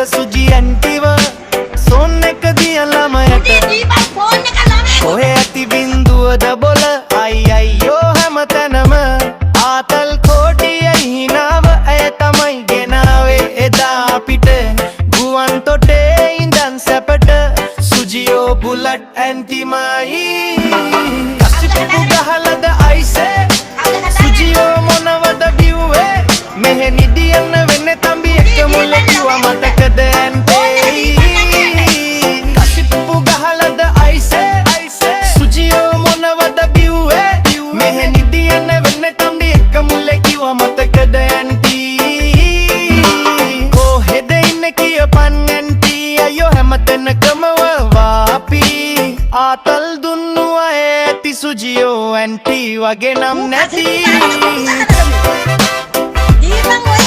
සුජි ඇන්ටිව zone එක දියලා මයට ඔහෙ ඇති බින්දුවද බොල අයියෝ හැමතැනම ආතල් කෝටිය හිනාව ඇය තමයි ගෙනාවේ එදා අපිට ගුවන් තොටේ ඉඳන් සැපට සුජියෝ බුලට් ඇන්ටිමයි කසිප්පු ගහලද අයිසේ සුජියෝ මොනවද බිව්වේ මෙහෙ නිදියන්න වෙන්නේ තම්බි එක මුල කිව්වා මතකද ඇන්ටේ කසිප්පු ගහලද අයිසේ සුජියෝ මොනවද බිව්වේ මෙහෙ නිදියන්න වෙන්නේ තම්බි එක මුල කිව්වා මතකද ඇන්ටි කොහෙද ඉන්නේ කියපන් ඇන්ටි අයියෝ හැමතැනකම වාපි ආතල් දුන්නු අය ඇති සුජියෝ ඇන්ටි වගේ නම් නැති Di bang